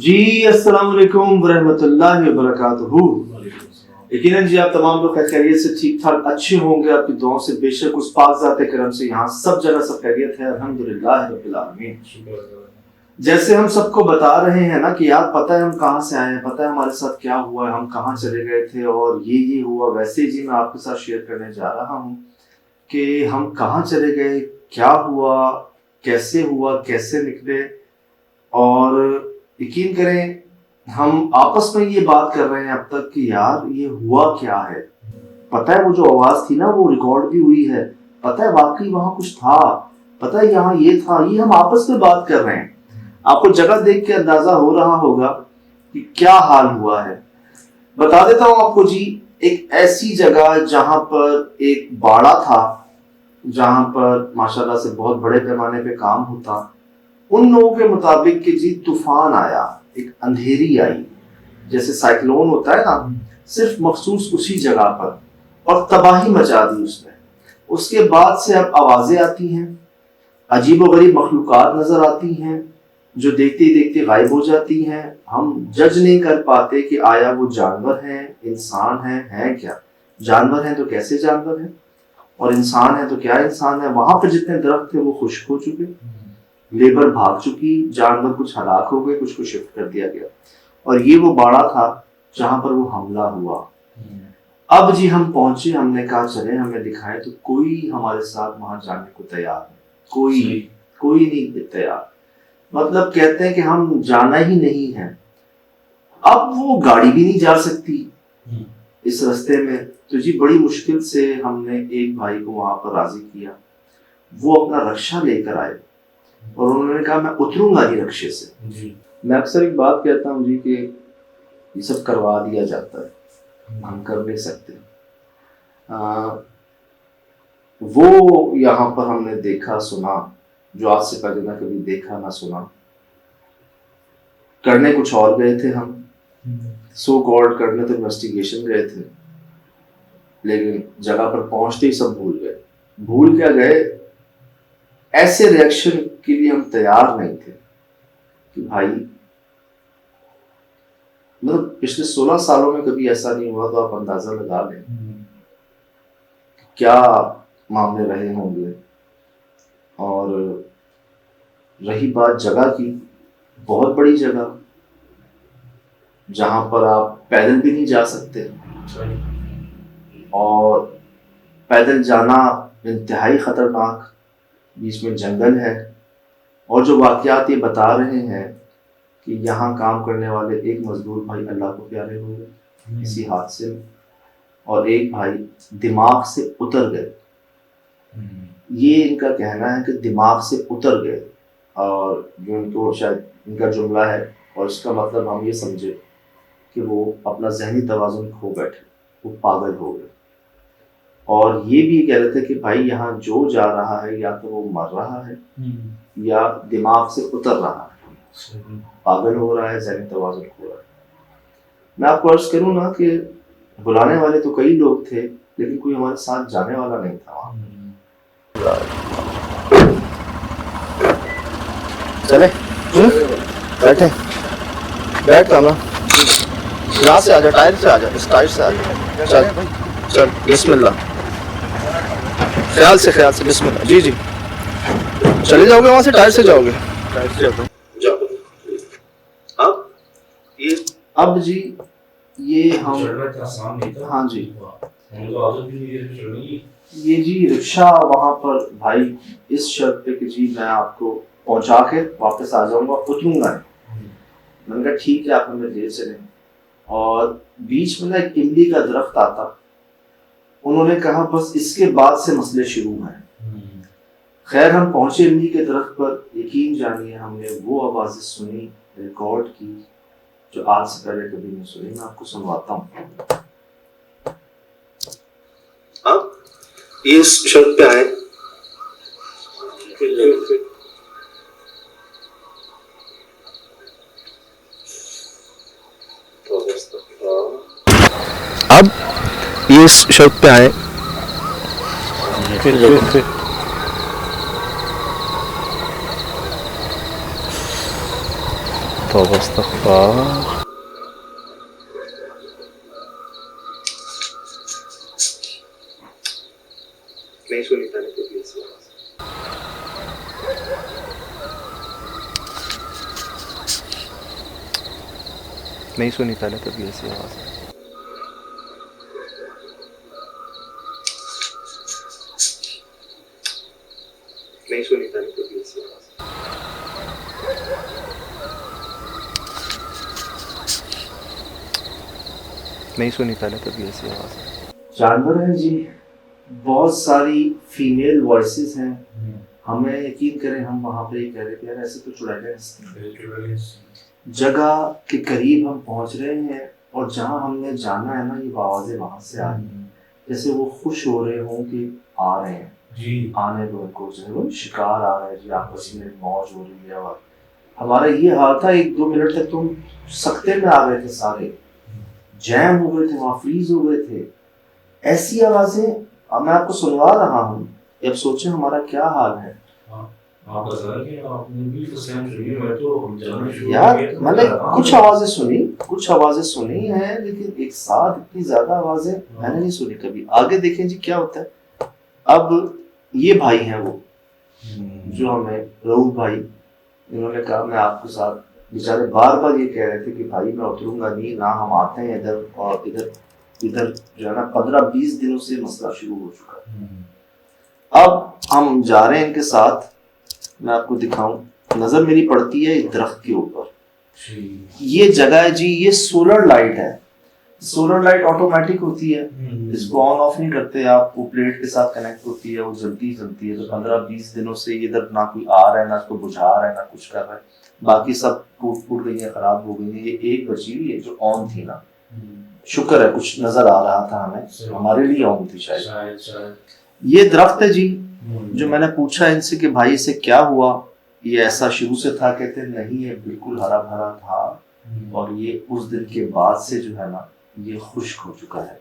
जी अस्सलाम वालेकुम वरहमतुल्लाहि वबरकातुहू। यकीनन जी आप तमाम लोग खैरियत से ठीक ठाक अच्छे होंगे, आपकी दुआओं से बेशक उस पाक ज़ात करम से यहाँ सब जगह सब खैरियत है, अल्हम्दुलिल्लाह रब्बिल आलमीन। जैसे हम सबको बता रहे हैं ना कि यार पता है हम कहाँ से आए हैं, पता है हमारे साथ क्या हुआ है, हम कहाँ चले गए थे और ये हुआ। वैसे जी मैं आपके साथ शेयर करने जा रहा हूँ कि हम कहाँ चले गए, क्या हुआ, कैसे हुआ, कैसे निकले। और यकीन करें हम आपस में ये बात कर रहे हैं अब तक कि यार ये हुआ क्या है। पता है वो जो आवाज थी ना वो रिकॉर्ड भी हुई है, पता है वाकई वहां कुछ था, पता है यहाँ ये था, ये हम आपस में बात कर रहे हैं। आपको जगह देख के अंदाजा हो रहा होगा कि क्या हाल हुआ है। बता देता हूँ आपको जी, एक ऐसी जगह जहां पर एक बाड़ा था, जहां पर माशाल्लाह से बहुत बड़े पैमाने पे काम होता। उन लोगों के मुताबिक कि जी तूफान आया, एक अंधेरी आई, जैसे साइक्लोन होता है ना, सिर्फ मखसूस उसी जगह पर, और तबाही मचा दी उसने। उसके बाद से अब आवाजें आती हैं, अजीबोगरीब मखलूकात नजर आती हैं जो देखते ही देखते गायब हो जाती हैं। हम जज नहीं कर पाते कि आया वो जानवर है, इंसान है क्या। जानवर है तो कैसे जानवर है, और इंसान है तो क्या इंसान है। वहां पर जितने दरख्त थे वो खुश्क हो चुके, लेबर भाग चुकी, जानवर कुछ हलाक हो गए, कुछ को शिफ्ट कर दिया गया। और ये वो बाड़ा था जहां पर वो हमला हुआ। अब जी हम पहुंचे, हमने कहा चले हमें दिखाए, तो कोई हमारे साथ वहां जाने को तैयार नहीं, कोई नहीं तैयार। मतलब कहते हैं कि हम जाना ही नहीं है। अब वो गाड़ी भी नहीं जा सकती इस रास्ते में, तो जी बड़ी मुश्किल से हमने एक भाई को वहां पर राजी किया। वो अपना रक्षा लेकर आए और उन्होंने कहा मैं उतरूंगा नहीं रक्षे से जी। मैं अक्सर एक बात कहता हूँ जी कि ये सब करवा दिया जाता है, हम कर नहीं सकते। वो यहाँ पर हमने देखा सुना जो आज से पहले ना कभी देखा ना सुना। करने कुछ और गए थे हम, सो कॉल्ड करने तो इन्वेस्टिगेशन गए थे, लेकिन जगह पर पहुंचते ही सब भूल गए। भूल क्या गए, ऐसे रिएक्शन के लिए हम तैयार नहीं थे कि भाई, मतलब पिछले 16 सालों में कभी ऐसा नहीं हुआ, तो आप अंदाजा लगा लें क्या मामले रहे होंगे। और रही बात जगह की, बहुत बड़ी जगह जहां पर आप पैदल भी नहीं जा सकते, और पैदल जाना इंतहाई खतरनाक, बीच में जंगल है। और जो वाकयात ये बता रहे हैं कि यहाँ काम करने वाले एक मजदूर भाई अल्लाह को प्यारे हो गए इसी हादसे में, और एक भाई दिमाग से उतर गए। ये इनका कहना है कि दिमाग से उतर गए, और जो इनको शायद इनका जुमला है, और इसका मतलब हम ये समझे कि वो अपना जहनी तवाज़ुन खो बैठे, वो पागल हो गए। और ये भी कह रहे थे कि भाई यहाँ जो जा रहा है या तो वो मर रहा है या दिमाग से उतर रहा है, पागल हो रहा है, ज़हनी तवाज़ुन खो रहा है। मैं आपको अर्ज करूँ ना कि बुलाने वाले तो कई लोग थे, लेकिन कोई हमारे साथ जाने वाला नहीं था वहाँ। चले बैठे, बैठ कामरा, यहाँ से आजा, टायर से आजा, इस टायर से आजा। चल चल, बिस्मिल्लाह, ख्याल से बिस्मिल्लाह। जी जी, चले जाओगे वहाँ से, टायर से जाओगे, टायर से जाओ। अब जी ये हम, हाँ जी, ये जी रिक्शा वहाँ पर भाई इस शर्त पे कि जी मैं आपको पहुँचा के वापस आ जाऊँगा, उतरूँगा नहीं। मैंने कहा ठीक है, आप हमें ले चलें। और बीच में ना एक इमली का दरख्त आता, उन्होंने कहा बस इसके बाद से मसले शुरू हैं। खैर हम पहुंचे इमली के दरख्त पर, यकीन जानिए हमने वो आवाज़ें सुनी, रिकॉर्ड की, जो आज से पहले कभी नहीं सुनी। मैं आपको सुनवाता हूँ। अब इस शर्त पे आए, अब ये इस शर्त पे आए, फिर तौबा इस्तग़फ़ार। नहीं सुनी मैंने कभी ऐसी आवाज़। नहीं सुनी पहले कभी ऐसी आवाज़। नहीं सुनी मैंने कभी ऐसी आवाज़। नहीं सुनी पहले कभी ऐसी आवाज़। जानवर हैं जी, बहुत सारी फीमेल वॉइसेस हैं। हमें यकीन करें, हम वहाँ पे कह रहे थे यार ऐसे तो चुड़ैलें हंसती हैं। जगह के करीब हम पहुँच रहे हैं और जहाँ हमने जाना है ना, ये आवाज़ें वहाँ से आ रही हैं, जैसे वो खुश हो रहे हों कि आ रहे हैं जी, आने दो उनको, जो है वो शिकार आ रहे हैं जी, आपस में मौज हो रही है। और हमारा ये हाल था, 1-2 मिनट तक तो हम सख्ते में आ गए थे, सारे जैम हो गए थे, वहाँ फ्रीज हो गए थे। ऐसी आवाज़ें अब मैं आपको सुनवा रहा हूँ, अब सोचें हमारा क्या हाल है। आप बता रहे हैं आपने भी तो सेम सुनी, मैं तो जानना शुरू यार किया तो मैंने कुछ आवाज़ें सुनी हैं, लेकिन एक साथ इतनी ज़्यादा आवाज़ें मैंने नहीं सुनी कभी। आगे देखें जी क्या होता है। अब ये भाई हैं वो जो हमें रऊफ भाई, इन्होंने कहा मैं आपके साथ, बेचारे बार बार ये कह रहे थे कि भाई मैं उतरूंगा नहीं ना, हम आते हैं इधर, और इधर जो है ना 15-20 दिनों से मसला शुरू हो चुका है। अब हम जा रहे हैं इनके साथ, मैं आपको दिखाऊं, नजर मेरी पड़ती है एक दरख्त के ऊपर, ये जगह है जी, ये सोलर लाइट है। सोलर लाइट ऑटोमेटिक होती है, इसको ऑन ऑफ नहीं करते आप, वो प्लेट के साथ कनेक्ट होती है, वो जलती है। तो 15-20 दिनों से इधर ना कोई आ रहा है, ना इसको बुझा रहा है, ना कुछ कर रहा है, बाकी सब टूट गई है, खराब हो गई है। ये एक बची हुई है जो ऑन थी ना, शुक्र है कुछ नजर आ रहा था हमें, हमारे लिए ऑन थी शायद। ये दरख्त है जी, जो मैंने पूछा इनसे कि भाई से क्या हुआ, ये ऐसा शुरू से था, कहते नहीं ये बिल्कुल हरा भरा था, और ये उस दिन के बाद से जो है ना ये खुश्क हो चुका है।